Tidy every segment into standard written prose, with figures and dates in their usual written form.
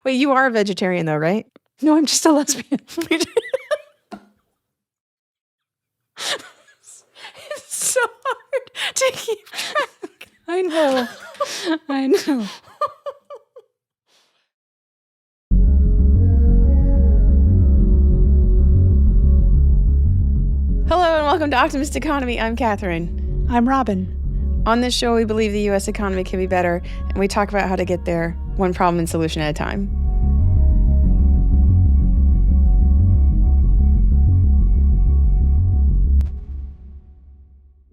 Wait, you are a vegetarian though, right? No, I'm just a lesbian. It's so hard to keep track. I know. I know. Hello and welcome to Optimist Economy. I'm Catherine. I'm Robin. On this show, we believe the U.S. economy can be better, and we talk about how to get there one problem and solution at a time.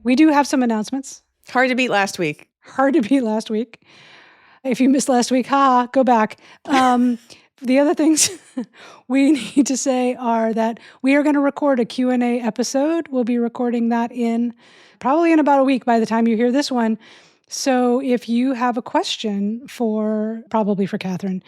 We do have some announcements. Hard to beat last week. If you missed last week, go back. The other things we need to say are that we are going to record a Q&A episode. We'll be recording that probably in about a week by the time you hear this one. So if you have a question probably for Catherine,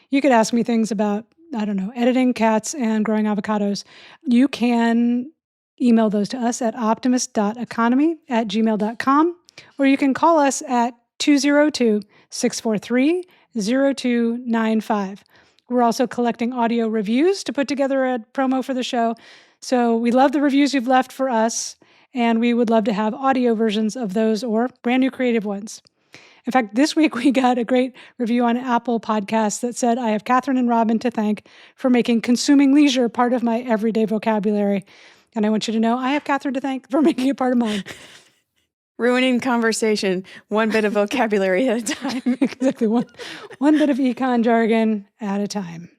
you could ask me things about, I don't know, editing cats and growing avocados. You can email those to us at optimist.economy@gmail.com, or you can call us at 202-643-0295. We're also collecting audio reviews to put together a promo for the show. So we love the reviews you've left for us, and we would love to have audio versions of those or brand new creative ones. In fact, this week we got a great review on Apple Podcasts that said, I have Catherine and Robin to thank for making consuming leisure part of my everyday vocabulary. And I want you to know I have Catherine to thank for making it part of mine. Ruining conversation, one bit of vocabulary at a time. Exactly, one bit of econ jargon at a time.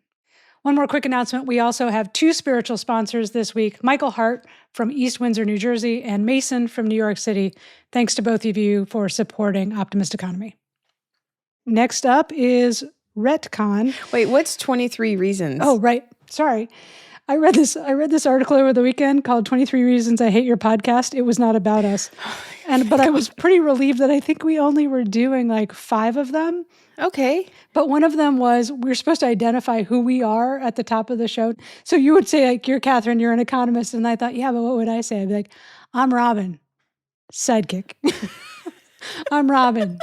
One more quick announcement. We also have two spiritual sponsors this week, Michael Hart from East Windsor, New Jersey, and Mason from New York City. Thanks to both of you for supporting Optimist Economy. Next up is Retcon. Wait, what's 23 Reasons? Oh, right. Sorry. I read this article over the weekend called 23 Reasons I Hate Your Podcast. It was not about us. But I was pretty relieved that I think we only were doing like 5 of them. Okay. But one of them was we're supposed to identify who we are at the top of the show. So you would say like, you're Catherine, you're an economist. And I thought, yeah, but what would I say? I'd be like, I'm Robin, sidekick. I'm Robin,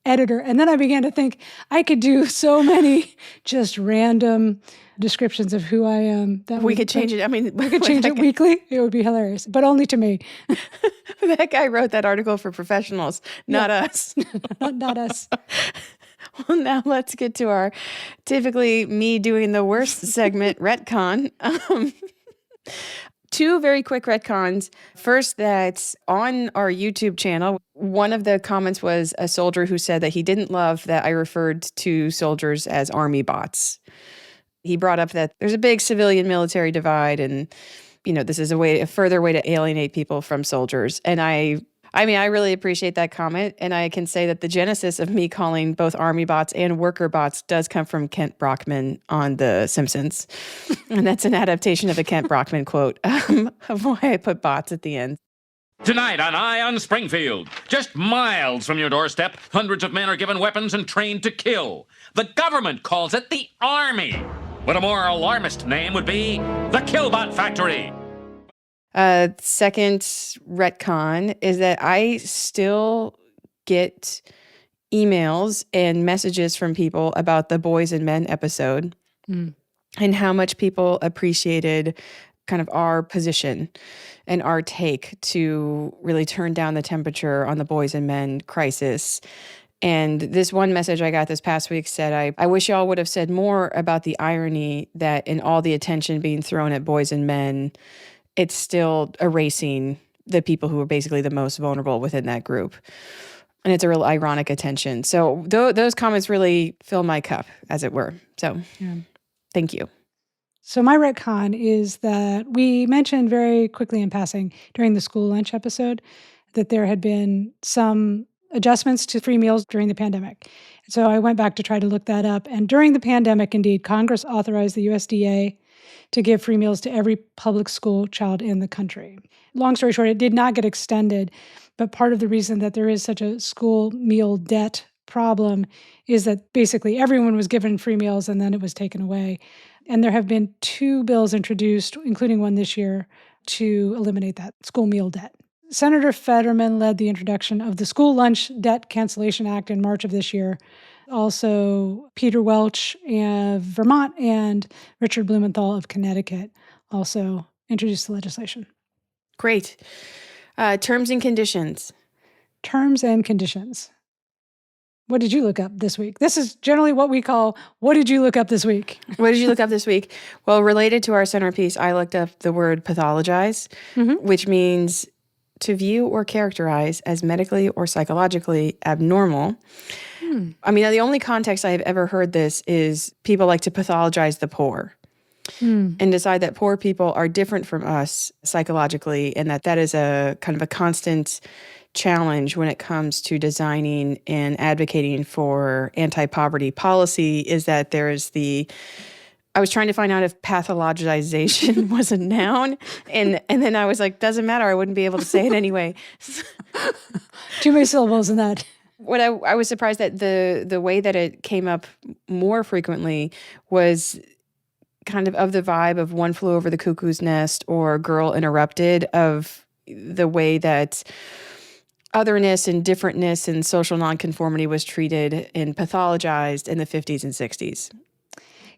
editor. And then I began to think I could do so many just random descriptions of who I am. That we could change it. I mean, we could change it weekly. It would be hilarious, but only to me. That guy wrote that article for professionals, not us. Not us. Well, now let's get to our typically me doing the worst segment, Retcon. 2 very quick retcons. First, that on our YouTube channel, one of the comments was a soldier who said that he didn't love that I referred to soldiers as army bots. He brought up that there's a big civilian-military divide, and this is a further way to alienate people from soldiers. And I really appreciate that comment, and I can say that the genesis of me calling both army bots and worker bots does come from Kent Brockman on The Simpsons. And that's an adaptation of a Kent Brockman quote of why I put bots at the end. Tonight on Eye on Springfield, just miles from your doorstep, hundreds of men are given weapons and trained to kill. The government calls it the Army. But a more alarmist name would be the Killbot Factory. Second retcon is that I still get emails and messages from people about the Boys and Men episode and how much people appreciated kind of our position and our take to really turn down the temperature on the Boys and Men crisis. And this one message I got this past week said, I wish y'all would have said more about the irony that in all the attention being thrown at boys and men, it's still erasing the people who are basically the most vulnerable within that group. And it's a real ironic attention. So those comments really fill my cup, as it were. So Thank you. So my retcon is that we mentioned very quickly in passing during the school lunch episode that there had been some adjustments to free meals during the pandemic. So I went back to try to look that up. And during the pandemic, indeed, Congress authorized the USDA to give free meals to every public school child in the country. Long story short, it did not get extended, but part of the reason that there is such a school meal debt problem is that basically everyone was given free meals and then it was taken away. And there have been 2 bills introduced, including one this year, to eliminate that school meal debt. Senator Fetterman led the introduction of the School Lunch Debt Cancellation Act in March of this year. Also, Peter Welch of Vermont and Richard Blumenthal of Connecticut also introduced the legislation. Great. Terms and conditions. Terms and conditions. What did you look up this week? This is generally what we call, what did you look up this week? What did you look up this week? Well, related to our centerpiece, I looked up the word pathologize, which means to view or characterize as medically or psychologically abnormal. I mean, the only context I have ever heard this is people like to pathologize the poor and decide that poor people are different from us psychologically, and that is a kind of a constant challenge when it comes to designing and advocating for anti-poverty policy, is that there's I was trying to find out if pathologization was a noun, and then I was like, doesn't matter, I wouldn't be able to say it anyway. Too many syllables in that. What I was surprised that the way that it came up more frequently was kind of the vibe of One Flew Over the Cuckoo's Nest or Girl Interrupted, of the way that otherness and differentness and social nonconformity was treated and pathologized in the 50s and 60s.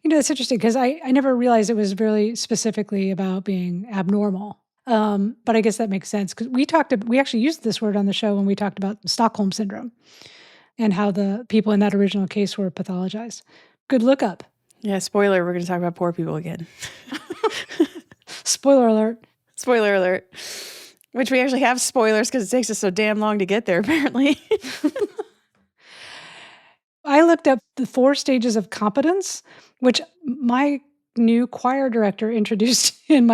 You know, it's interesting because I never realized it was really specifically about being abnormal. But I guess that makes sense because we actually used this word on the show when we talked about Stockholm Syndrome and how the people in that original case were pathologized. Good lookup. Yeah, spoiler, we're going to talk about poor people again. Spoiler alert. Spoiler alert. Which we actually have spoilers because it takes us so damn long to get there, apparently. I looked up the 4 stages of competence, which my new choir director introduced in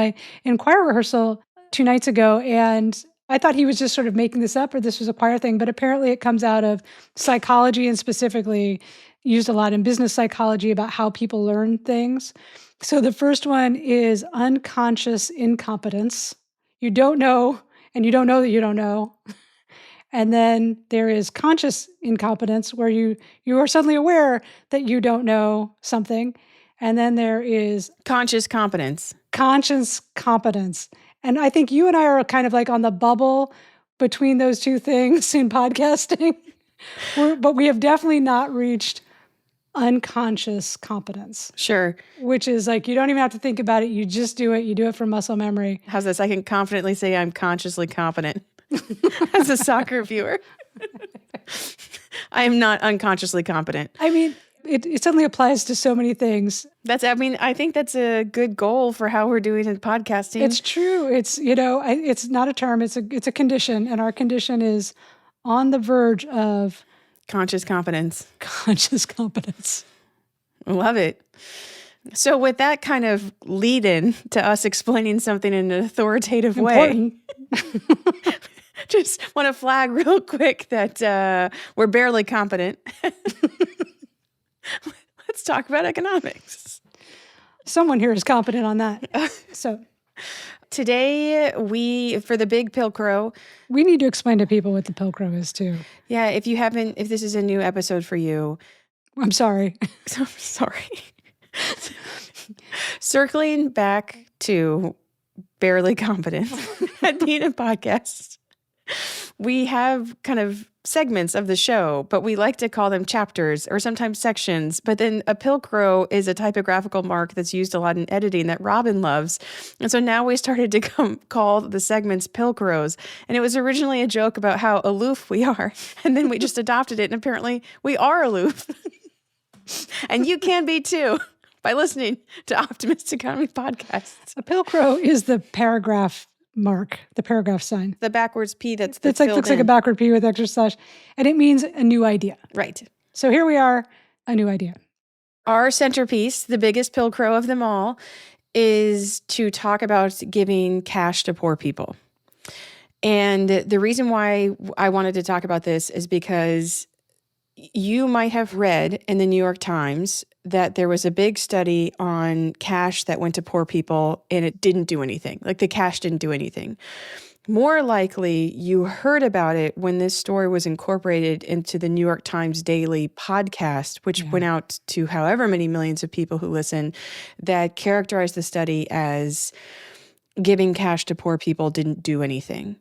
choir rehearsal 2 nights ago. And I thought he was just sort of making this up or this was a choir thing, but apparently it comes out of psychology and specifically used a lot in business psychology about how people learn things. So the first one is unconscious incompetence. You don't know, and you don't know that you don't know. And then there is conscious incompetence, where you are suddenly aware that you don't know something. And then there is conscious competence. Conscious competence. And I think you and I are kind of like on the bubble between those two things in podcasting. But we have definitely not reached unconscious competence. Sure. Which is like, you don't even have to think about it. You just do it. You do it from muscle memory. How's this? I can confidently say I'm consciously competent as a soccer viewer. I am not unconsciously competent. I mean, it suddenly applies to so many things. I think that's a good goal for how we're doing in podcasting. It's true. It's, it's not a term. It's a condition. And our condition is on the verge of conscious competence. Conscious competence. Love it. So with that kind of lead in to us explaining something in an authoritative way, just want to flag real quick that we're barely competent. Let's talk about economics. Someone here is competent on that. So today for the Big Pilcrow. We need to explain to people what the Pilcrow is too. Yeah, if this is a new episode for you. I'm sorry. I'm sorry. Circling back to barely competent at being a podcast, we have kind of segments of the show, but we like to call them chapters or sometimes sections. But then a Pilcrow is a typographical mark that's used a lot in editing that Robin loves. And so now we started to call the segments Pilcrows. And it was originally a joke about how aloof we are. And then we just adopted it. And apparently we are aloof. And you can be too by listening to Optimist Economy Podcasts. A Pilcrow is the paragraph mark, the paragraph sign. The backwards P that's looks like a backward P with extra slash. And it means a new idea. Right. So here we are, a new idea. Our centerpiece, the biggest Pilcrow of them all, is to talk about giving cash to poor people. And the reason why I wanted to talk about this is because you might have read in the New York Times that there was a big study on cash that went to poor people and it didn't do anything. Like the cash didn't do anything. More likely, you heard about it when this story was incorporated into the New York Times Daily podcast, which went out to however many millions of people who listen, that characterized the study as giving cash to poor people didn't do anything.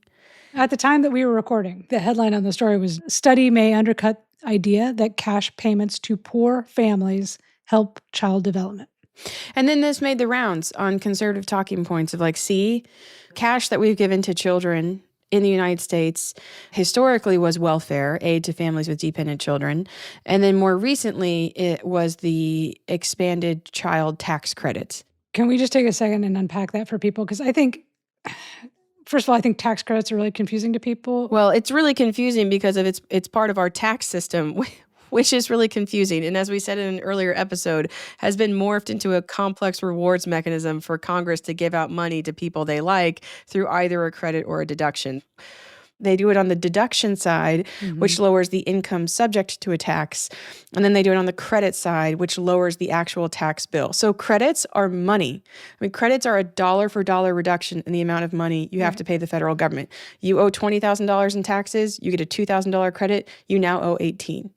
At the time that we were recording, the headline on the story was, "Study May Undercut idea that cash payments to poor families help child development. And then this made the rounds on conservative talking points of like, see, cash that we've given to children in the United States historically was welfare, aid to families with dependent children. And then more recently, it was the expanded child tax credits. Can we just take a second and unpack that for people? Because I think, first of all, I think tax credits are really confusing to people. Well, it's really confusing because of it's part of our tax system, which is really confusing. And as we said in an earlier episode, has been morphed into a complex rewards mechanism for Congress to give out money to people they like through either a credit or a deduction. They do it on the deduction side, which lowers the income subject to a tax. And then they do it on the credit side, which lowers the actual tax bill. So credits are money. I mean, credits are a dollar for dollar reduction in the amount of money you have to pay the federal government. You owe $20,000 in taxes, you get a $2,000 credit, you now owe $18,000.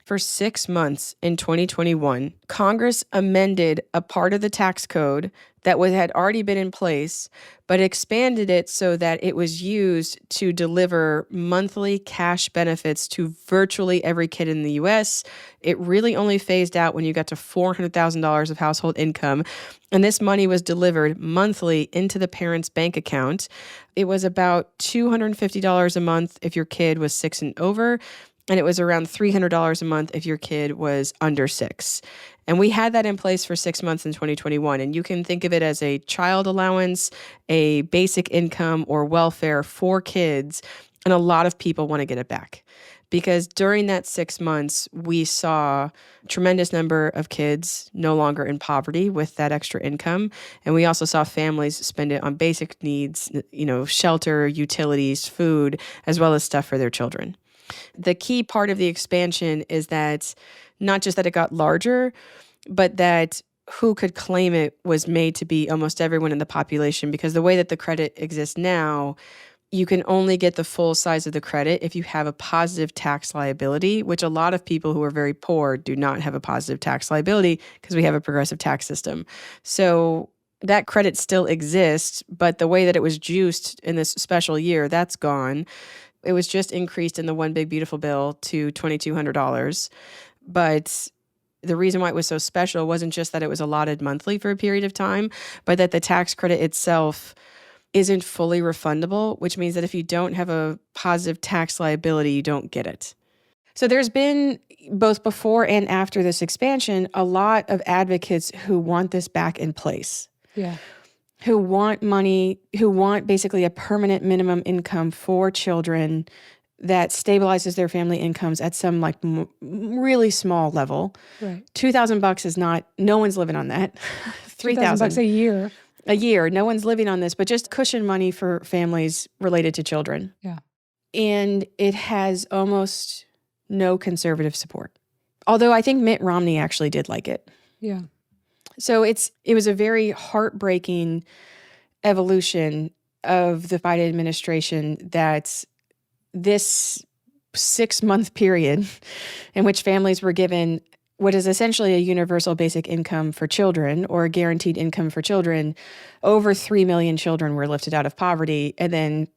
For 6 months in 2021, Congress amended a part of the tax code that had already been in place, but expanded it so that it was used to deliver monthly cash benefits to virtually every kid in the U.S. It really only phased out when you got to $400,000 of household income. And this money was delivered monthly into the parent's bank account. It was about $250 a month if your kid was 6 and over. And it was around $300 a month if your kid was under 6. And we had that in place for 6 months in 2021. And you can think of it as a child allowance, a basic income, or welfare for kids. And a lot of people want to get it back. Because during that 6 months, we saw a tremendous number of kids no longer in poverty with that extra income. And we also saw families spend it on basic needs, shelter, utilities, food, as well as stuff for their children. The key part of the expansion is that not just that it got larger, but that who could claim it was made to be almost everyone in the population, because the way that the credit exists now, you can only get the full size of the credit if you have a positive tax liability, which a lot of people who are very poor do not have a positive tax liability because we have a progressive tax system. So that credit still exists, but the way that it was juiced in this special year, that's gone. It was just increased in the One Big Beautiful Bill to $2,200. But the reason why it was so special wasn't just that it was allotted monthly for a period of time, but that the tax credit itself isn't fully refundable, which means that if you don't have a positive tax liability, you don't get it. So there's been, both before and after this expansion, a lot of advocates who want this back in place. Yeah. Who want money, who want basically a permanent minimum income for children that stabilizes their family incomes at some really small level. Right. $2,000 is not, no one's living on that. $3,000 a year. A year. No one's living on this, but just cushion money for families related to children. Yeah. And it has almost no conservative support. Although I think Mitt Romney actually did like it. Yeah. So it was a very heartbreaking evolution of the Biden administration that this 6-month period in which families were given what is essentially a universal basic income for children or a guaranteed income for children, over 3 million children were lifted out of poverty. And then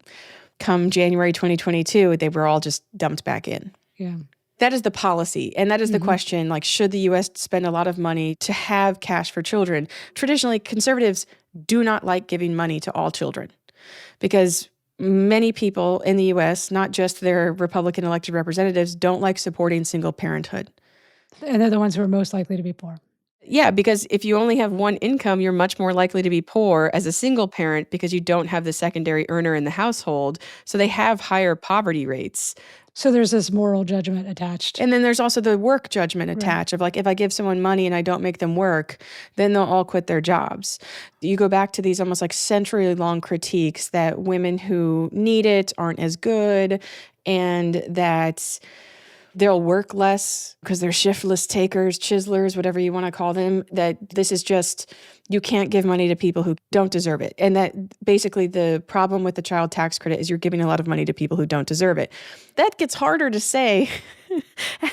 come January 2022, they were all just dumped back in. Yeah. That is the policy. And that is the question, should the U.S. spend a lot of money to have cash for children? Traditionally, conservatives do not like giving money to all children because many people in the U.S., not just their Republican elected representatives, don't like supporting single parenthood. And they're the ones who are most likely to be poor. Yeah, because if you only have one income, you're much more likely to be poor as a single parent because you don't have the secondary earner in the household. So they have higher poverty rates. So there's this moral judgment attached. And then there's also the work judgment attached of if I give someone money and I don't make them work, then they'll all quit their jobs. You go back to these almost century-long critiques that women who need it aren't as good and that they'll work less because they're shiftless takers, chiselers, whatever you want to call them, that this is just, you can't give money to people who don't deserve it. And that basically the problem with the child tax credit is you're giving a lot of money to people who don't deserve it. That gets harder to say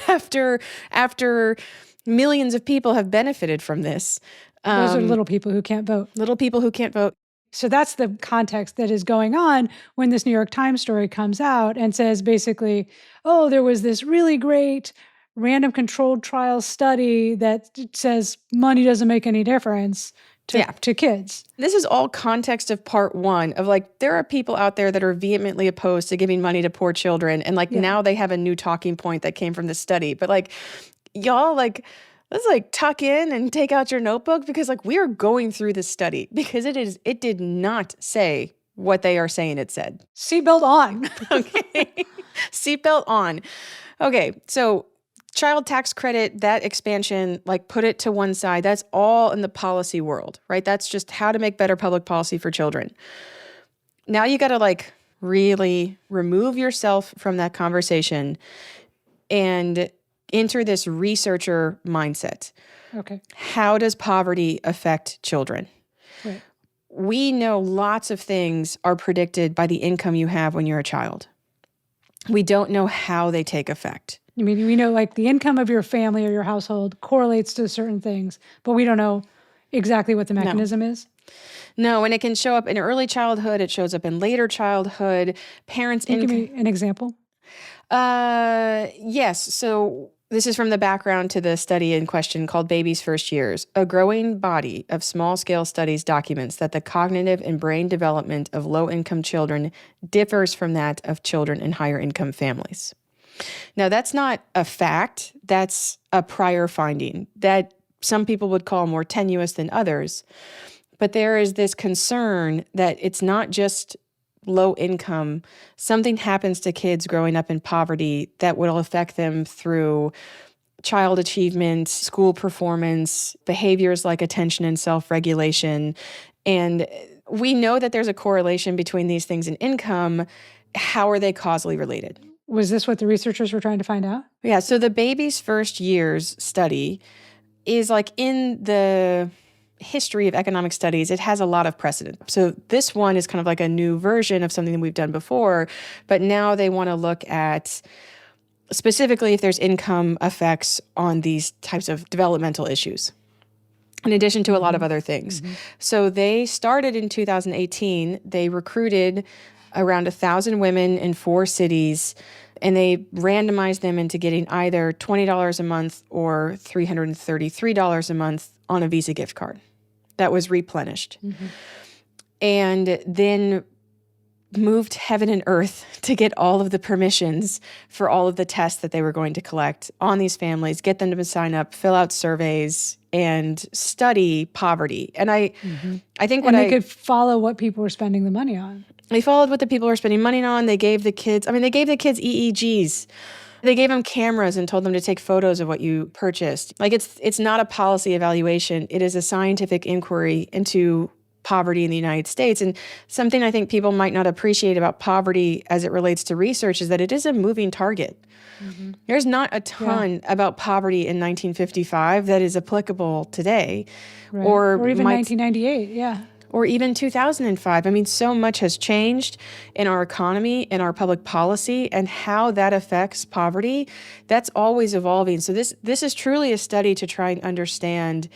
after millions of people have benefited from this. Those are little people who can't vote. Little people who can't vote. So that's the context that is going on when this New York Times story comes out and says basically, oh, there was this really great random controlled trial study that says money doesn't make any difference to kids. This is all context of part one of like, there are people out there that are vehemently opposed to giving money to poor children. And like now they have a new talking point that came from the study. But like, y'all, like, let's like tuck in and take out your notebook because like we are going through this study because it did not say what they are saying it said. Seatbelt on. Okay. Seatbelt on. Okay. So child tax credit, that expansion, like put it to one side. That's all in the policy world, right? That's just how to make better public policy for children. Now you got to like really remove yourself from that conversation and enter this researcher mindset. Okay. How does poverty affect children? Right. We know lots of things are predicted by the income you have when you're a child. We don't know how they take effect. I mean, we know like the income of your family or your household correlates to certain things, but we don't know exactly what the mechanism is. No, and it can show up in early childhood. It shows up in later childhood. Parents' Can you give me an example? Yes. So this is from the background to the study in question called Baby's First Years. A growing body of small-scale studies documents that the cognitive and brain development of low-income children differs from that of children in higher-income families. Now, that's not a fact. That's a prior finding that some people would call more tenuous than others. But there is this concern that it's not just low income. Something happens to kids growing up in poverty that will affect them through child achievement, school performance, behaviors like attention and self-regulation. And we know that there's a correlation between these things and income. How are they causally related? Was this what the researchers were trying to find out? Yeah, so the Baby's First Years study is like in the history of economic studies, it has a lot of precedent. So this one is kind of like a new version of something that we've done before, but now they want to look at specifically if there's income effects on these types of developmental issues, in addition to a lot of other things. So they started in 2018. They recruited around 1,000 women in 4 cities, and they randomized them into getting either $20 a month or $333 a month on a Visa gift card that was replenished. And then moved heaven and earth to get all of the permissions for all of the tests that they were going to collect on these families, get them to sign up, fill out surveys, and study poverty. And I think they could follow what people were spending the money on. They followed what the people were spending money on. They gave the kids, EEGs. They gave them cameras and told them to take photos of what you purchased. Like it's not a policy evaluation. It is a scientific inquiry into poverty in the United States. And something I think people might not appreciate about poverty as it relates to research is that it is a moving target. There's not a ton about poverty in 1955 that is applicable today. Right. Or even 1998, or even 2005. I mean, so much has changed in our economy, in our public policy, and how that affects poverty. That's always evolving. So this is truly a study to try and understand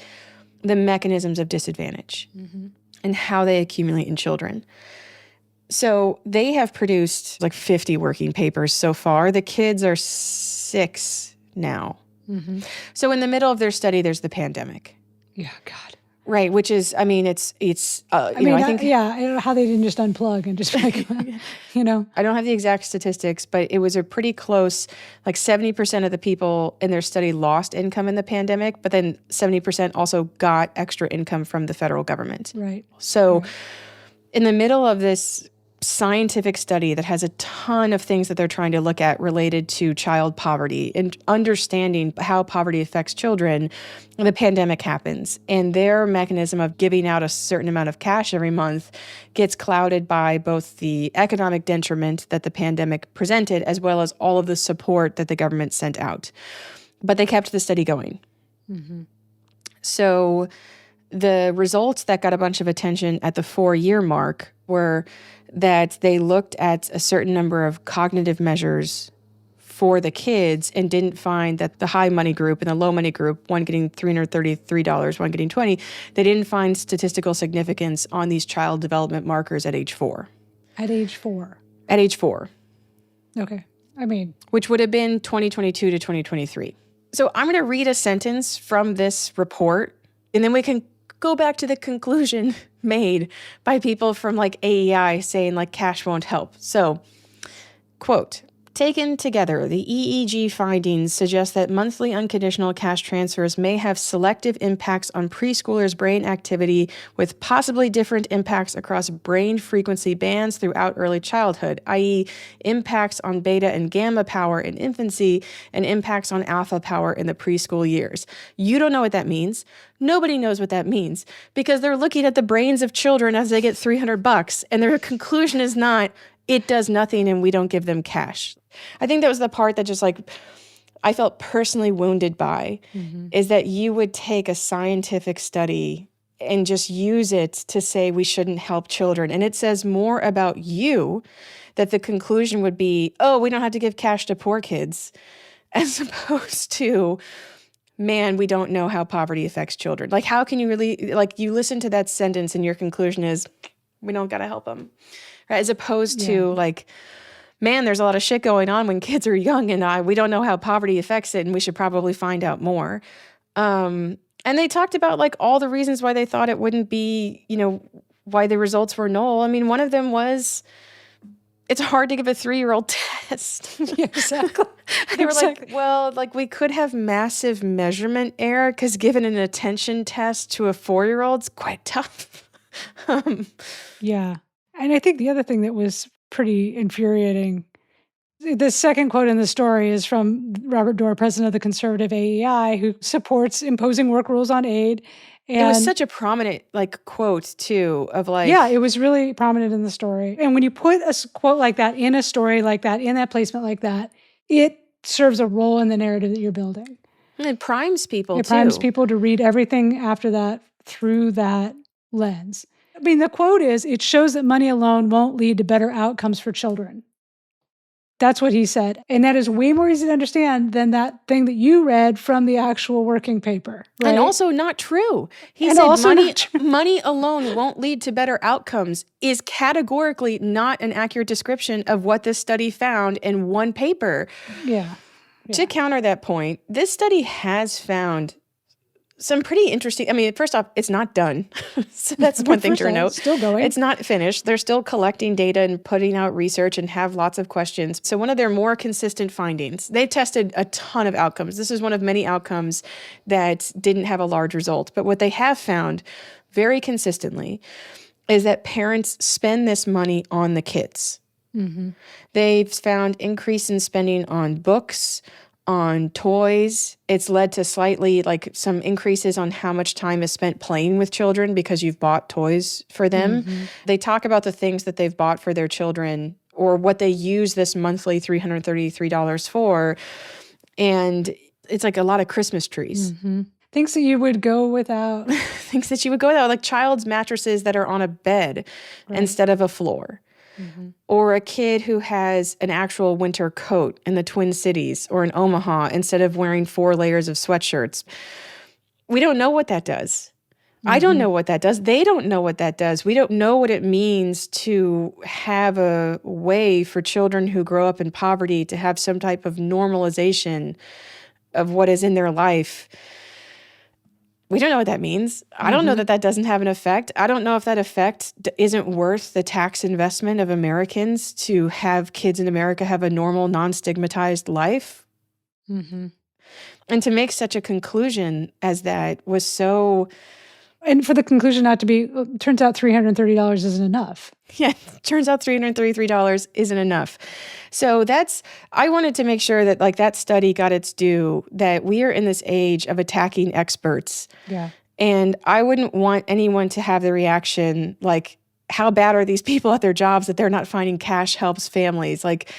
the mechanisms of disadvantage and how they accumulate in children. So they have produced like 50 working papers so far. The kids are 6 now. So in the middle of their study, there's the pandemic. Yeah, God. Right, which is, I mean, it's. I think. I don't know how they didn't just unplug and just like, I don't have the exact statistics, but it was a pretty close. Like 70% of the people in their study lost income in the pandemic, but then 70% also got extra income from the federal government. Right. So, in the middle of this scientific study that has a ton of things that they're trying to look at related to child poverty and understanding how poverty affects children, the pandemic happens. And their mechanism of giving out a certain amount of cash every month gets clouded by both the economic detriment that the pandemic presented as well as all of the support that the government sent out. But they kept the study going. So the results that got a bunch of attention at the 4-year mark were that they looked at a certain number of cognitive measures for the kids and didn't find that the high money group and the low money group, one getting $333, one getting $20, they didn't find statistical significance on these child development markers at age 4. At age 4. At age 4. Okay. I mean, which would have been 2022 to 2023. So I'm going to read a sentence from this report, and then we can go back to the conclusion made by people from like AEI saying like cash won't help. So, quote, taken together, the EEG findings suggest that monthly unconditional cash transfers may have selective impacts on preschoolers' brain activity with possibly different impacts across brain frequency bands throughout early childhood, i.e. impacts on beta and gamma power in infancy and impacts on alpha power in the preschool years. You don't know what that means. Nobody knows what that means because they're looking at the brains of children as they get $300 and their conclusion is not, it does nothing and we don't give them cash. I think that was the part that just like I felt personally wounded by, is that you would take a scientific study and just use it to say we shouldn't help children. And it says more about you that the conclusion would be, oh, we don't have to give cash to poor kids, as opposed to, man, we don't know how poverty affects children. Like, how can you really, like, you listen to that sentence and your conclusion is, we don't got to help them. Right? As opposed to like, man, there's a lot of shit going on when kids are young and we don't know how poverty affects it and we should probably find out more. And they talked about like all the reasons why they thought it wouldn't be, you know, why the results were null. I mean, one of them was it's hard to give a 3-year-old test. Yeah, exactly. They were like, well, like we could have massive measurement error because given an attention test to a 4-year-old's quite tough. Yeah. And I think the other thing that was pretty infuriating, the second quote in the story is from Robert Doar, president of the conservative AEI, who supports imposing work rules on aid. And it was such a prominent like quote too of like, yeah, it was really prominent in the story. And when you put a quote like that in a story like that, in that placement like that, it serves a role in the narrative that you're building. It primes people It primes people to read everything after that through that lens. I mean, the quote is, it shows that money alone won't lead to better outcomes for children. That's what he said. And that is way more easy to understand than that thing that you read from the actual working paper. Right? And also not true. He and said also money alone won't lead to better outcomes is categorically not an accurate description of what this study found in one paper. Yeah. To counter that point, this study has found some pretty interesting, I mean, first off, it's not done. So that's one thing to note. Still going. It's not finished. They're still collecting data and putting out research and have lots of questions. So one of their more consistent findings, they tested a ton of outcomes. This is one of many outcomes that didn't have a large result. But what they have found very consistently is that parents spend this money on the kids. They've found increase in spending on books, on toys. It's led to slightly like some increases on how much time is spent playing with children because you've bought toys for them. They talk about the things that they've bought for their children or what they use this monthly $333 for. And it's like a lot of Christmas trees. Things that you would go without. Things that you would go without, like child's mattresses that are on a bed instead of a floor. Or a kid who has an actual winter coat in the Twin Cities or in Omaha instead of wearing 4 layers of sweatshirts. We don't know what that does. I don't know what that does. They don't know what that does. We don't know what it means to have a way for children who grow up in poverty to have some type of normalization of what is in their life. We don't know what that means. I don't know that that doesn't have an effect. I don't know if that effect isn't worth the tax investment of Americans to have kids in America have a normal, non-stigmatized life. And to make such a conclusion as that was so... And for the conclusion not to be, turns out $330 isn't enough. Yeah, turns out $333 isn't enough. So I wanted to make sure that like that study got its due, that we are in this age of attacking experts. Yeah. And I wouldn't want anyone to have the reaction like, how bad are these people at their jobs that they're not finding cash helps families? Like,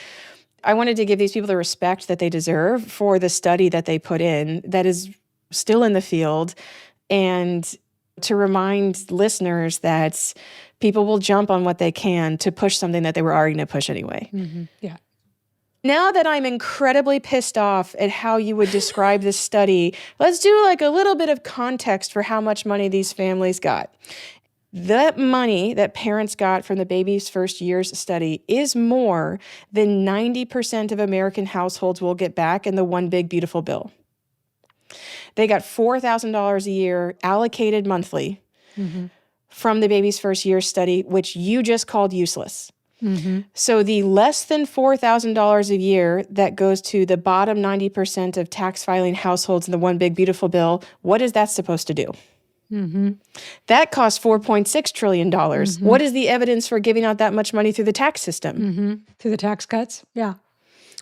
I wanted to give these people the respect that they deserve for the study that they put in that is still in the field, and to remind listeners that people will jump on what they can to push something that they were already going to push anyway. Yeah. Now that I'm incredibly pissed off at how you would describe this study, let's do like a little bit of context for how much money these families got. That money that parents got from the Baby's First Years study is more than 90% of American households will get back in the One Big Beautiful Bill. They got $4,000 a year allocated monthly from the Baby's First Years study, which you just called useless. So the less than $4,000 a year that goes to the bottom 90% of tax filing households in the One Big Beautiful Bill, what is that supposed to do? That costs $4.6 trillion. What is the evidence for giving out that much money through the tax system? Through the tax cuts? Yeah.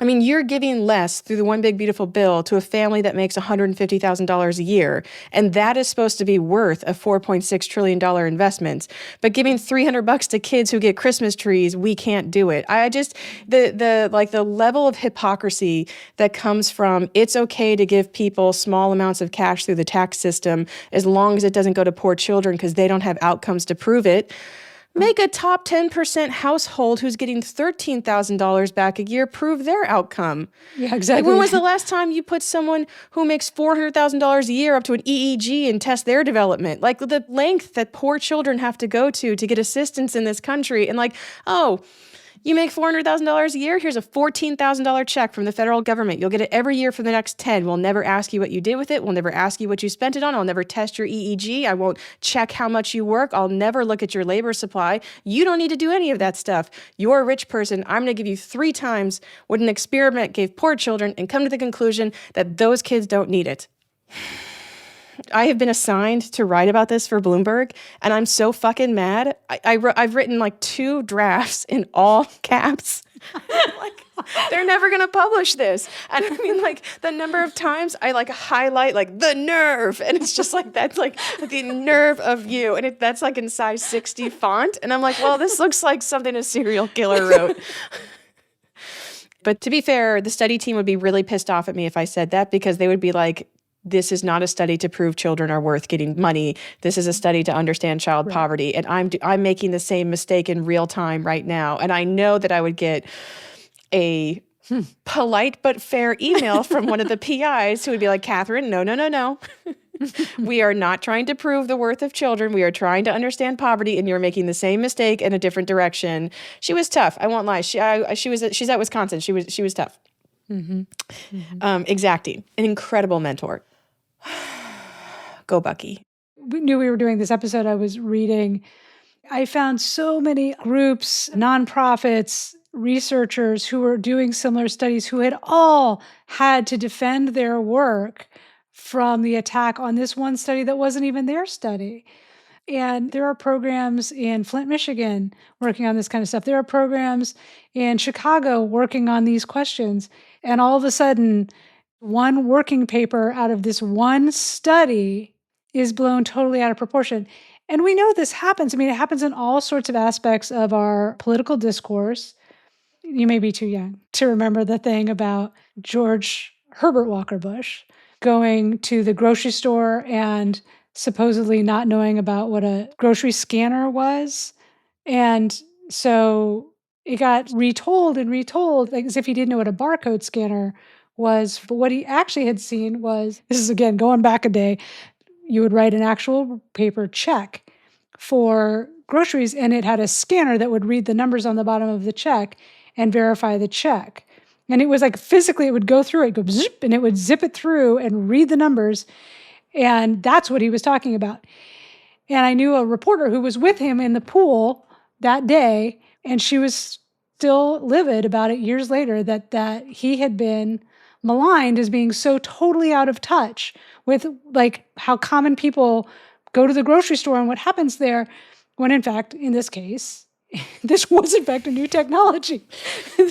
I mean, you're giving less through the One Big Beautiful Bill to a family that makes $150,000 a year, and that is supposed to be worth a $4.6 trillion investment. But giving $300 to kids who get Christmas trees, we can't do it. I just the level of hypocrisy that comes from it's okay to give people small amounts of cash through the tax system as long as it doesn't go to poor children because they don't have outcomes to prove it. Make a top 10% household who's getting $13,000 back a year prove their outcome. Yeah, exactly. Like, when was the last time you put someone who makes $400,000 a year up to an EEG and test their development? Like, the length that poor children have to go to get assistance in this country. And like, oh, you make $400,000 a year? Here's a $14,000 check from the federal government. You'll get it every year for the next 10. We'll never ask you what you did with it. We'll never ask you what you spent it on. I'll never test your EEG. I won't check how much you work. I'll never look at your labor supply. You don't need to do any of that stuff. You're a rich person. I'm going to give you 3 times what an experiment gave poor children and come to the conclusion that those kids don't need it. I have been assigned to write about this for Bloomberg, and I'm so fucking mad. I've written like 2 drafts in all caps. Like, they're never going to publish this. And I mean, like, the number of times I like highlight like the nerve, and it's just like, that's like the nerve of you. And that's like in size 60 font. And I'm like, well, this looks like something a serial killer wrote. But to be fair, the study team would be really pissed off at me if I said that, because they would be like, this is not a study to prove children are worth getting money. This is a study to understand child poverty. And I'm making the same mistake in real time right now. And I know that I would get a polite but fair email from one of the PIs who would be like, Catherine, no. We are not trying to prove the worth of children. We are trying to understand poverty, and you're making the same mistake in a different direction. She was tough. I won't lie. She's at Wisconsin. She was tough. Exacting. An incredible mentor. Go Bucky. We knew we were doing this episode. I was reading. I found so many groups, nonprofits, researchers who were doing similar studies who had all had to defend their work from the attack on this one study that wasn't even their study. And there are programs in Flint, Michigan working on this kind of stuff. There are programs in Chicago working on these questions. And all of a sudden, one working paper out of this one study is blown totally out of proportion. And we know this happens. I mean, it happens in all sorts of aspects of our political discourse. You may be too young to remember the thing about George Herbert Walker Bush going to the grocery store and supposedly not knowing about what a grocery scanner was. And so it got retold, like as if he didn't know what a barcode scanner was. But what he actually had seen was, this is again going back a day, you would write an actual paper check for groceries, and it had a scanner that would read the numbers on the bottom of the check and verify the check. And it was like physically, it would go through, it go zip, and it would zip it through and read the numbers. And that's what he was talking about. And I knew a reporter who was with him in the pool that day, and she was still livid about it years later, that he had been maligned as being so totally out of touch with like how common people go to the grocery store and what happens there, when in fact, in this case, this was in fact a new technology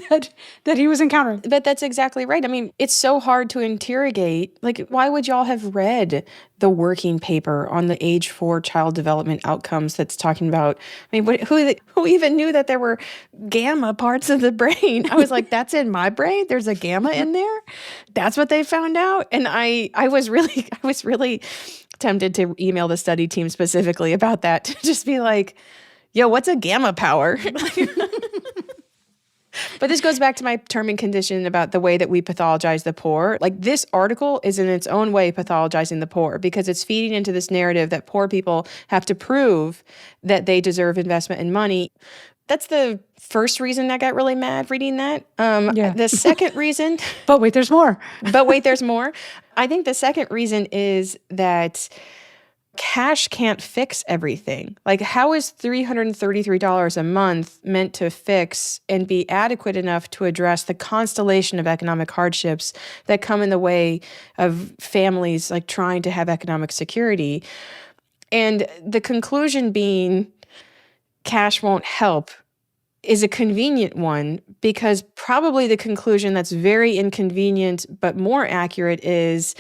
that he was encountering. But that's exactly right. I mean, it's so hard to interrogate. Like, why would y'all have read the working paper on the age 4 child development outcomes that's talking about, I mean, who even knew that there were gamma parts of the brain? I was like, that's in my brain? There's a gamma in there? That's what they found out? And I was really tempted to email the study team specifically about that, to just be like, yo, what's a gamma power? But this goes back to my term and condition about the way that we pathologize the poor. Like, this article is in its own way pathologizing the poor because it's feeding into this narrative that poor people have to prove that they deserve investment in money. That's the first reason I got really mad reading that. The second reason... But wait, there's more. There's more. I think the second reason is that cash can't fix everything. Like, how is $333 a month meant to fix and be adequate enough to address the constellation of economic hardships that come in the way of families like trying to have economic security? And the conclusion being cash won't help is a convenient one, because probably the conclusion that's very inconvenient but more accurate is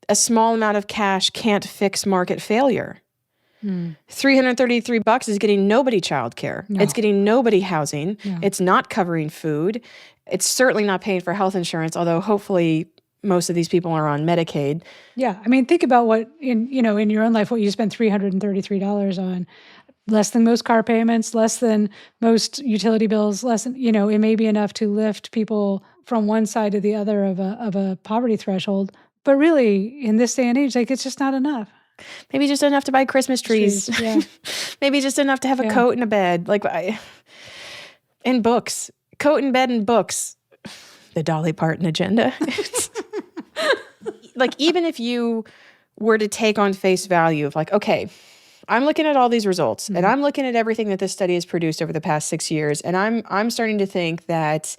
a small amount of cash can't fix market failure. $333 is getting nobody childcare. No. It's getting nobody housing. No. It's not covering food. It's certainly not paying for health insurance, although hopefully most of these people are on Medicaid. Yeah. I mean, think about what in your own life, what you spend $333 on. Less than most car payments, less than most utility bills, less than, it may be enough to lift people from one side to the other of a poverty threshold. But really, in this day and age, like, it's just not enough. Maybe just enough to buy Christmas trees. Yeah. Maybe just enough to have a coat and a bed. And books. Coat and bed and books. The Dolly Parton agenda. Like, even if you were to take on face value of like, okay, I'm looking at all these results and I'm looking at everything that this study has produced over the past 6 years. And I'm starting to think that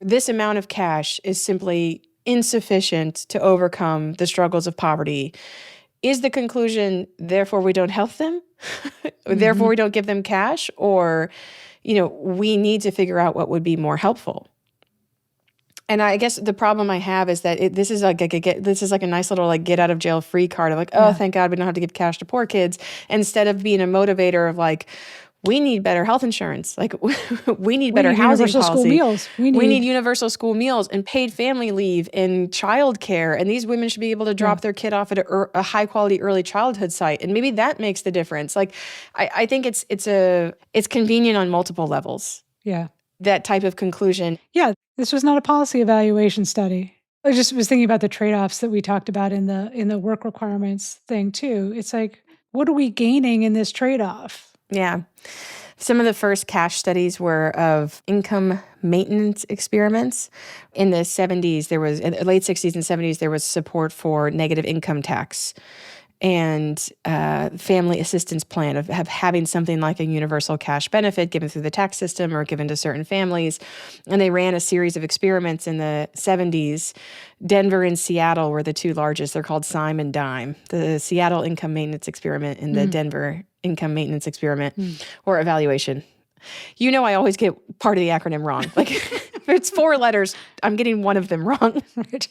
this amount of cash is simply insufficient to overcome the struggles of poverty. Is the conclusion, therefore, we don't help them? Therefore, we don't give them cash? Or, we need to figure out what would be more helpful. And I guess the problem I have is that this is like a nice little get out of jail free card of thank God we don't have to give cash to poor kids, instead of being a motivator of we need better health insurance. We need better housing policy. School meals. We need universal school meals and paid family leave and childcare. And these women should be able to drop their kid off at a high quality early childhood site. And maybe that makes the difference. I think it's convenient on multiple levels. Yeah. That type of conclusion. Yeah. This was not a policy evaluation study. I just was thinking about the trade-offs that we talked about in the work requirements thing too. It's like, what are we gaining in this trade-off? Yeah. Some of the first cash studies were of income maintenance experiments. In the 70s, in the late 60s and 70s, there was support for negative income tax and family assistance plan of having something like a universal cash benefit given through the tax system or given to certain families. And they ran a series of experiments in the 70s. Denver and Seattle were the two largest. They're called SIME and DIME, the Seattle Income Maintenance Experiment and the Denver Income Maintenance Experiment or evaluation. I always get part of the acronym wrong. If it's 4 letters, I'm getting one of them wrong. Right?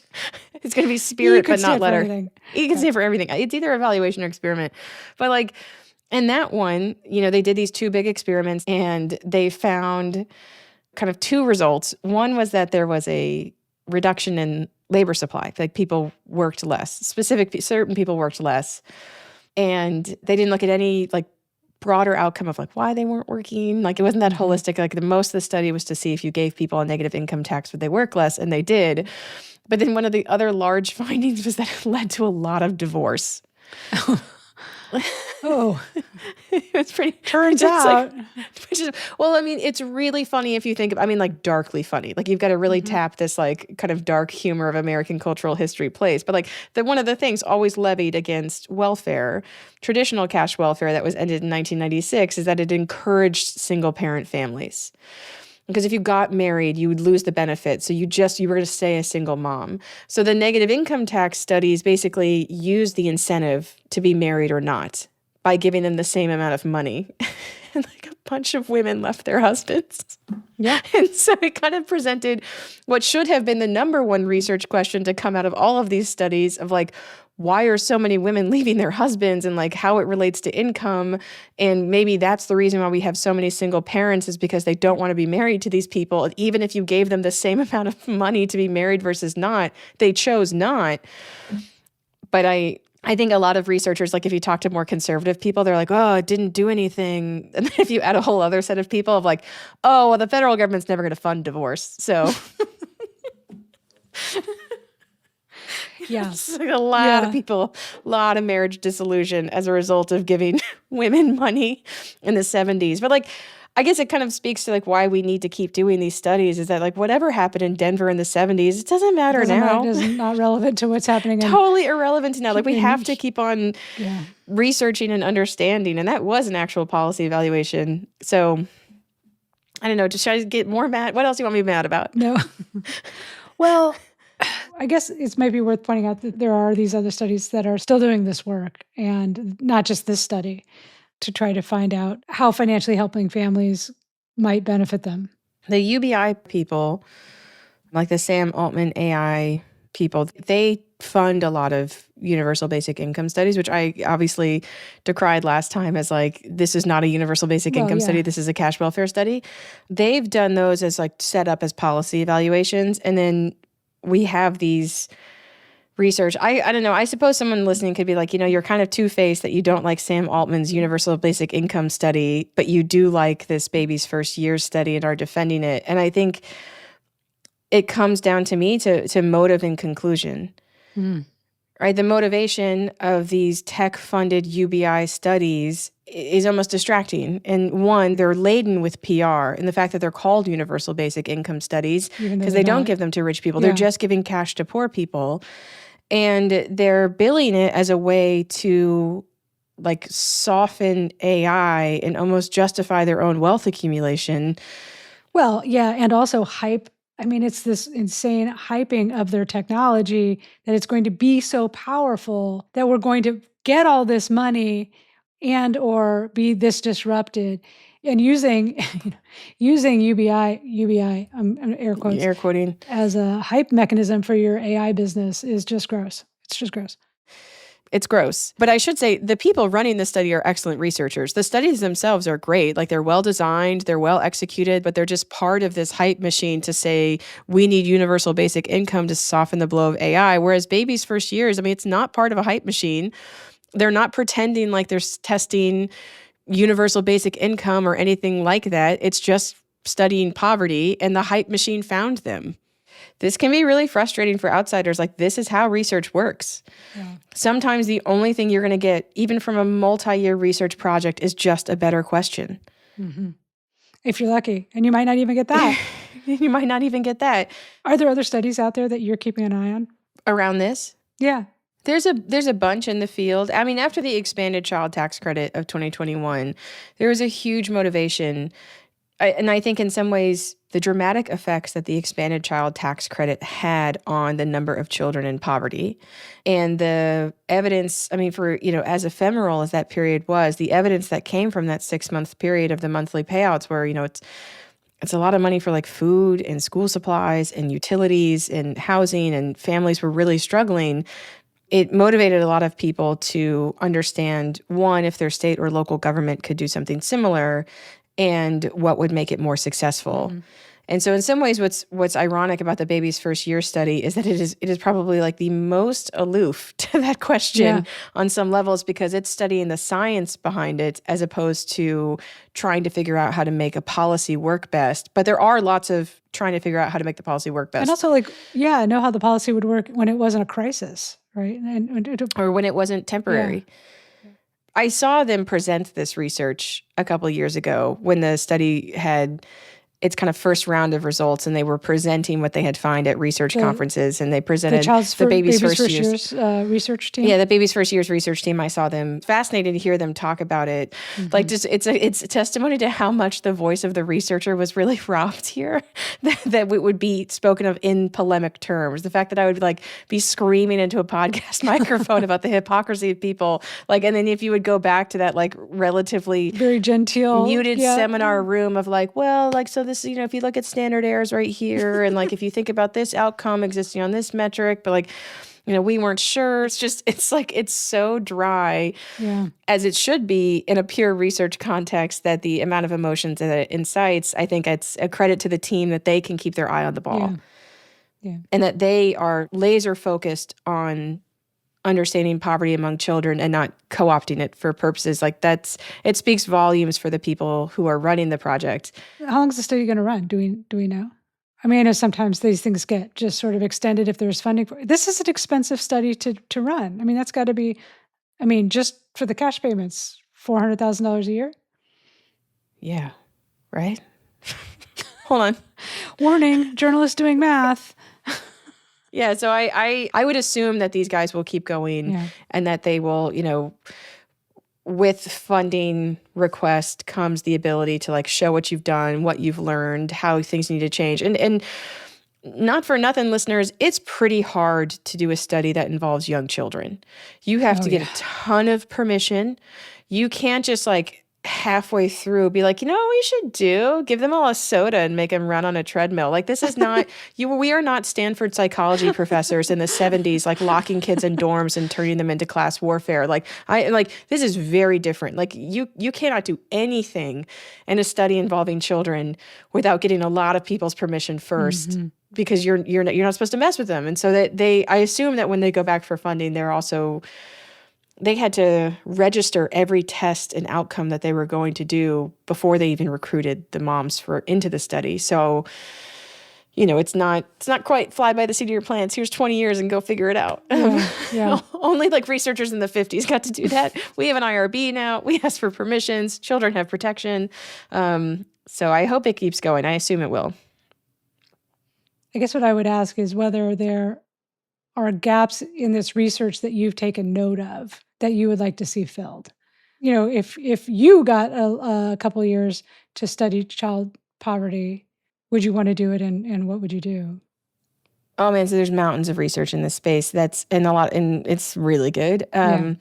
It's going to be spirit, but not letter. You can say it for everything. It's either evaluation or experiment. But in that one, they did these 2 big experiments and they found kind of 2 results. One was that there was a reduction in labor supply. People worked less. Certain people worked less. And they didn't look at any broader outcome of why they weren't working. It wasn't that holistic. The most of the study was to see if you gave people a negative income tax, would they work less? And they did. But then one of the other large findings was that it led to a lot of divorce. Oh, it's pretty. Turns out, it's really funny if you think of, darkly funny. You've got to really tap this kind of dark humor of American cultural history place. But one of the things always levied against welfare, traditional cash welfare that was ended in 1996, is that it encouraged single parent families. Because if you got married, you would lose the benefit. So you were going to stay a single mom. So the negative income tax studies basically use the incentive to be married or not by giving them the same amount of money. And a bunch of women left their husbands. Yeah. And so it kind of presented what should have been the number one research question to come out of all of these studies of why are so many women leaving their husbands and how it relates to income. And maybe that's the reason why we have so many single parents, is because they don't want to be married to these people. And even if you gave them the same amount of money to be married versus not, they chose not. But I I think a lot of researchers, like if you talk to more conservative people, they're like, oh, it didn't do anything. And then if you add a whole other set of people of like, oh, well, the federal government's never going to fund divorce. So Yeah. it's like a lot of people, a lot of marriage disillusion as a result of giving women money in the 70s. But like, I guess it kind of speaks to like why we need to keep doing these studies is that like whatever happened in Denver in the 70s, it doesn't matter now. It is not relevant to what's happening. Totally irrelevant to now. Like we have to keep on researching and understanding. And that was an actual policy evaluation. So I don't know. Should I get more mad? What else do you want me mad about? No. Well, I guess it's maybe worth pointing out that there are these other studies that are still doing this work, and not just this study, to try to find out how financially helping families might benefit them. The UBI people, like the Sam Altman AI people, they fund a lot of universal basic income studies, which I obviously decried last time as like, this is not a universal basic income study. This is a cash welfare study. They've done those as like set up as policy evaluations. And then we have these research. I don't know. I suppose someone listening could be like, you're kind of two-faced that you don't like Sam Altman's universal basic income study, but you do like this baby's first year study and are defending it. And I think it comes down to me to motive and conclusion. Right? The motivation of these tech-funded UBI studies is almost distracting. And one, they're laden with PR and the fact that they're called universal basic income studies because they don't give them to rich people. They're just giving cash to poor people. And they're billing it as a way to like soften AI and almost justify their own wealth accumulation. Well, yeah, and also hype. I mean, it's this insane hyping of their technology that it's going to be so powerful that we're going to get all this money and or be this disrupted. And using UBI, I'm air quoting, as a hype mechanism for your AI business is just gross. It's just gross. It's gross. But I should say the people running the study are excellent researchers. The studies themselves are great. Like they're well designed, they're well executed, but they're just part of this hype machine to say we need universal basic income to soften the blow of AI. Whereas babies' first years, I mean, it's not part of a hype machine. They're not pretending like they're testing universal basic income or anything like that. It's just studying poverty, and the hype machine found them. This can be really frustrating for outsiders. Like, this is how research works. Yeah. Sometimes the only thing you're going to get, even from a multi-year research project, is just a better question. Mm-hmm. If you're lucky. And you might not even get that. You might not even get that. Are there other studies out there that you're keeping an eye on? Around this? Yeah. There's a bunch in the field. I mean, after the expanded child tax credit of 2021, there was a huge motivation. And I think in some ways, the dramatic effects that the expanded child tax credit had on the number of children in poverty and the evidence, I mean, for, as ephemeral as that period was, the evidence that came from that 6-month period of the monthly payouts where, it's a lot of money for like food and school supplies and utilities and housing, and families were really struggling. It motivated a lot of people to understand, one, if their state or local government could do something similar and what would make it more successful. Mm-hmm. And so in some ways, what's ironic about the baby's first year study is that it is probably like the most aloof to that question on some levels, because it's studying the science behind it as opposed to trying to figure out how to make a policy work best. But there are lots of trying to figure out how to make the policy work best. And also know how the policy would work when it wasn't a crisis, right? Or when it wasn't temporary. Yeah. I saw them present this research a couple of years ago when the study had its kind of first round of results, and they were presenting what they had found at research conferences, and they presented the baby's first year's research team. Yeah, the baby's first year's research team. I saw them. Fascinating to hear them talk about it. Mm-hmm. Like, just it's a testimony to how much the voice of the researcher was really robbed here. that it would be spoken of in polemic terms. The fact that I would be screaming into a podcast microphone about the hypocrisy of people. And then if you would go back to that relatively very genteel muted seminar room of so this, if you look at standard errors right here, and if you think about this outcome existing on this metric, but we weren't sure. It's so dry as it should be in a pure research context, that the amount of emotions that it incites, I think it's a credit to the team that they can keep their eye on the ball. Yeah. And that they are laser focused on understanding poverty among children and not co-opting it for purposes like it speaks volumes for the people who are running the project. How long is the study going to run? Do we know? I mean, I know sometimes these things get just sort of extended if there's funding for it. This is an expensive study to run. I mean, that's got to be, just for the cash payments, $400,000 a year. Yeah, right? Hold on. Warning, journalists doing math. Yeah, so I would assume that these guys will keep going and that they will, with funding request comes the ability to like show what you've done, what you've learned, how things need to change. And not for nothing, listeners, it's pretty hard to do a study that involves young children. You have to get a ton of permission. You can't just like halfway through be like, what we should do? Give them all a soda and make them run on a treadmill. Like this is not, we are not Stanford psychology professors in the 70s, like locking kids in dorms and turning them into class warfare. This is very different. Like you cannot do anything in a study involving children without getting a lot of people's permission first. Because you're not supposed to mess with them. And so that I assume that when they go back for funding, they had to register every test and outcome that they were going to do before they even recruited the moms into the study. So, it's not quite fly by the seat of your pants. Here's 20 years and go figure it out. Yeah. Only like researchers in the 50s got to do that. We have an IRB now. We ask for permissions. Children have protection. So I hope it keeps going. I assume it will. I guess what I would ask is whether there are gaps in this research that you've taken note of that you would like to see filled. If you got a couple of years to study child poverty, would you want to do it, and what would you do? Oh man, so there's mountains of research in this space and it's really good. I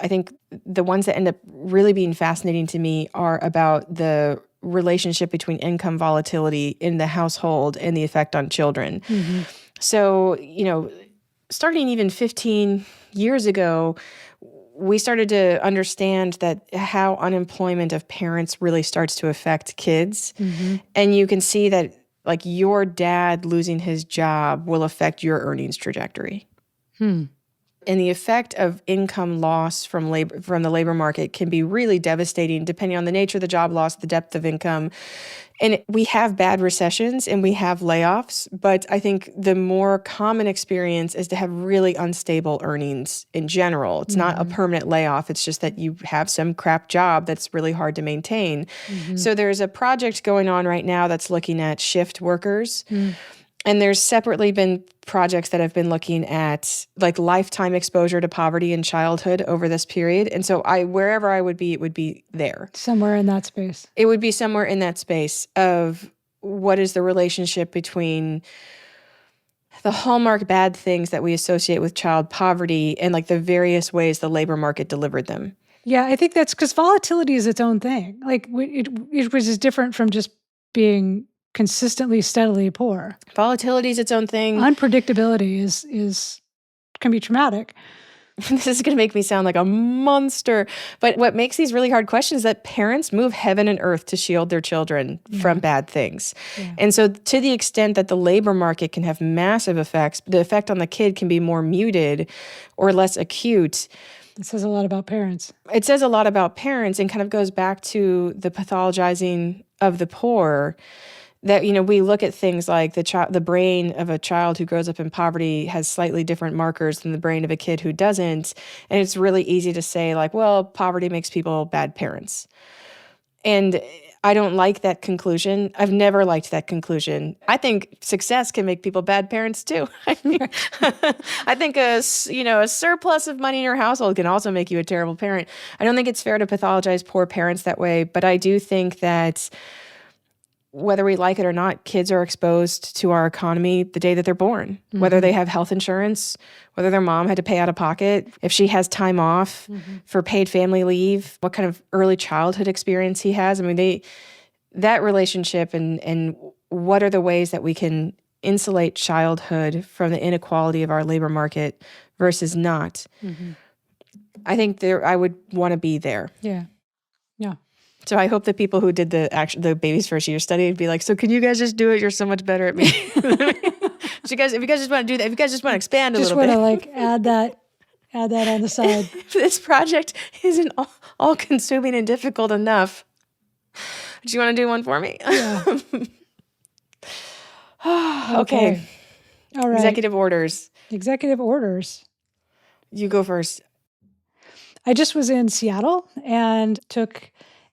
think the ones that end up really being fascinating to me are about the relationship between income volatility in the household and the effect on children. So, starting even 15 years ago, we started to understand that how unemployment of parents really starts to affect kids. And you can see that like your dad losing his job will affect your earnings trajectory. And the effect of income loss from the labor market can be really devastating depending on the nature of the job loss, the depth of income. And we have bad recessions and we have layoffs, but I think the more common experience is to have really unstable earnings in general. It's not a permanent layoff. It's just that you have some crap job that's really hard to maintain. So there's a project going on right now that's looking at shift workers. And there's separately been projects that have been looking at like lifetime exposure to poverty in childhood over this period. And so wherever I would be, it would be there. Somewhere in that space. It would be somewhere in that space of what is the relationship between the hallmark bad things that we associate with child poverty and like the various ways the labor market delivered them. Yeah, I think that's because volatility is its own thing. Like it was different from just being consistently, steadily poor. Volatility is its own thing. Unpredictability can be traumatic. This is going to make me sound like a monster. But what makes these really hard questions is that parents move heaven and earth to shield their children from bad things. And so to the extent that the labor market can have massive effects, the effect on the kid can be more muted or less acute. It says a lot about parents. It says a lot about parents and kind of goes back to the pathologizing of the poor. That, we look at things like the brain of a child who grows up in poverty has slightly different markers than the brain of a kid who doesn't. And it's really easy to say like, well, poverty makes people bad parents. And I don't like that conclusion. I've never liked that conclusion. I think success can make people bad parents too. I think a surplus of money in your household can also make you a terrible parent. I don't think it's fair to pathologize poor parents that way, but I do think that whether we like it or not, kids are exposed to our economy the day that they're born, whether they have health insurance, whether their mom had to pay out of pocket, if she has time off for paid family leave, what kind of early childhood experience he has. I mean, that relationship and what are the ways that we can insulate childhood from the inequality of our labor market versus not. I think I would want to be there. Yeah. So I hope the people who did the baby's first year study would be like, so can you guys just do it? You're so much better at me. So if you guys just want to do that, if you guys just want to expand a little bit. Just want to like add that Add that on the side. If this project isn't all-consuming and difficult enough, do you want to do one for me? Yeah. Okay. All right. Executive orders. Executive orders. You go first. I just was in Seattle and took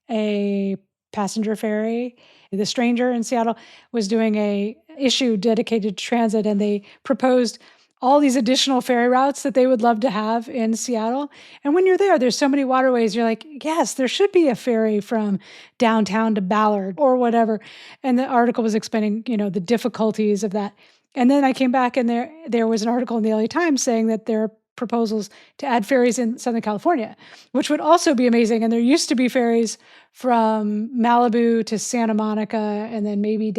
a passenger ferry. The Stranger in Seattle was doing a issue dedicated to transit, and they proposed all these additional ferry routes that they would love to have in Seattle. And when you're there, there's so many waterways. You're like, yes, there should be a ferry from downtown to Ballard or whatever. And the article was explaining, the difficulties of that. And then I came back, and there was an article in the LA Times saying that there are proposals to add ferries in Southern California, which would also be amazing. And there used to be ferries from Malibu to Santa Monica, and then maybe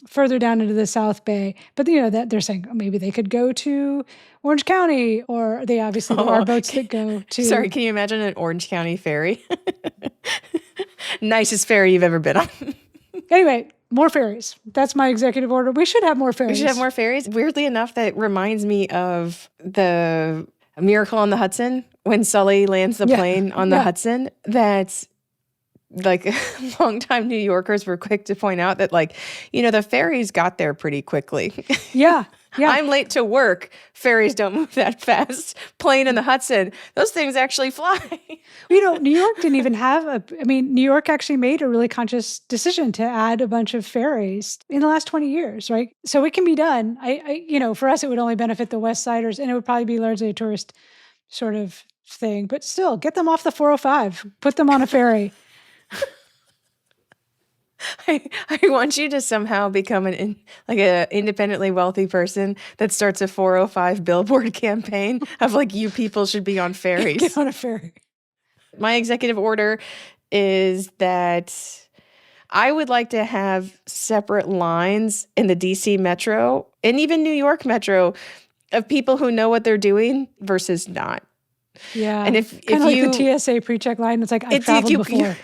further down into the South Bay. But that they're saying maybe they could go to Orange County, or there are boats that go to. Sorry, can you imagine an Orange County ferry? Nicest ferry you've ever been on. Anyway, more ferries. That's my executive order. We should have more ferries. We should have more ferries. Weirdly enough, that reminds me of the Miracle on the Hudson, when Sully lands the plane on the Hudson. That's like longtime New Yorkers were quick to point out that, the ferries got there pretty quickly. Yeah. I'm late to work. Ferries don't move that fast. Plane in the Hudson, those things actually fly. New York didn't even New York actually made a really conscious decision to add a bunch of ferries in the last 20 years, right? So it can be done. For us, it would only benefit the West Siders, and it would probably be largely a tourist sort of thing. But still, get them off the 405. Put them on a ferry. I want you to somehow become an independently wealthy person that starts a 405 billboard campaign of you people should be on ferries. Get on a ferry. My executive order is that I would like to have separate lines in the DC Metro and even New York Metro of people who know what they're doing versus not. Yeah. And if the TSA pre-check line, it's I've traveled before.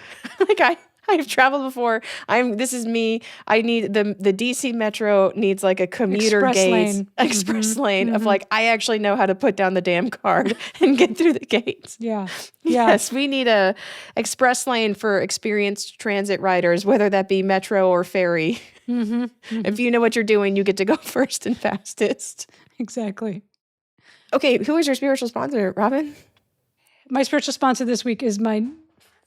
I've traveled before. This is me. I need the DC Metro needs a commuter express lane of I actually know how to put down the damn card and get through the gates. Yeah. Yes, we need a express lane for experienced transit riders, whether that be metro or ferry. If you know what you're doing, you get to go first and fastest. Exactly. Okay, who is your spiritual sponsor, Robin? My spiritual sponsor this week is my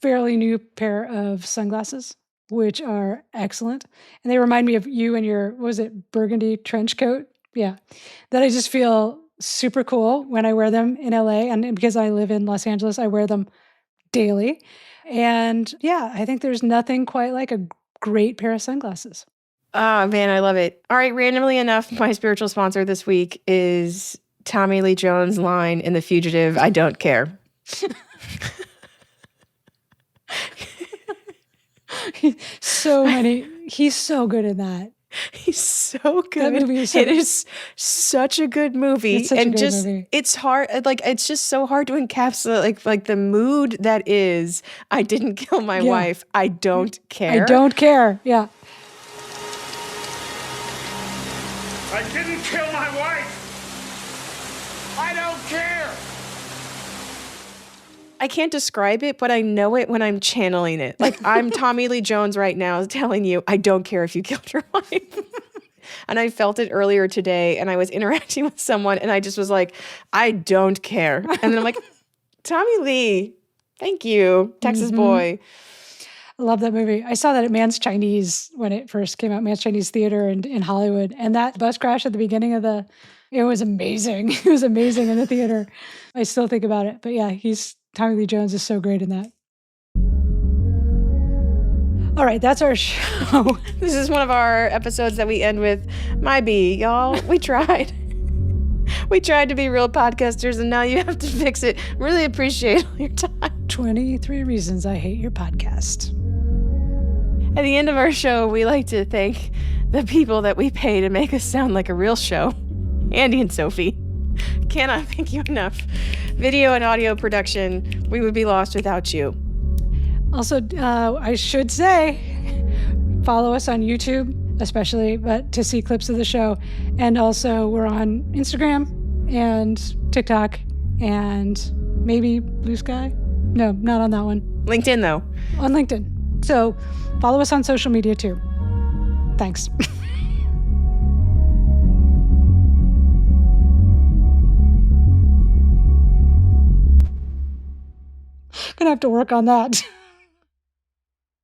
fairly new pair of sunglasses, which are excellent. And they remind me of you and your, burgundy trench coat? Yeah. That I just feel super cool when I wear them in LA. And because I live in Los Angeles, I wear them daily. And I think there's nothing quite like a great pair of sunglasses. Oh, man, I love it. All right, randomly enough, my spiritual sponsor this week is Tommy Lee Jones' line in The Fugitive, "I don't care." He's so good in that. He's so good. That movie is it is such a good movie. It's such a great movie. It's hard. It's just so hard to encapsulate like the mood that is, I didn't kill my wife. I don't care. I don't care. Yeah. I didn't kill my wife. I don't care. I can't describe it, but I know it when I'm channeling it. I'm Tommy Lee Jones right now telling you, I don't care if you killed your wife. And I felt it earlier today, and I was interacting with someone, and I just was like, I don't care. And then I'm like, Tommy Lee, thank you, Texas boy. I love that movie. I saw that at Man's Chinese when it first came out, Man's Chinese Theater in Hollywood. And that bus crash at the beginning of it was amazing. It was amazing in the theater. I still think about it. But yeah, Tommy Lee Jones is so great in that. All right, that's our show. This is one of our episodes that we end with, my bee, y'all. We tried. We tried to be real podcasters, and now you have to fix it. Really appreciate all your time. 23 Reasons I Hate Your Podcast. At the end of our show, we like to thank the people that we pay to make us sound like a real show. Andy and Sophie. Cannot thank you enough. Video and audio production, we would be lost without you. Also, I should say, follow us on YouTube, especially, but to see clips of the show. And also, we're on Instagram and TikTok and maybe Blue Sky. No, not on that one. LinkedIn, though. On LinkedIn. So follow us on social media too. Thanks. Gonna have to work on that.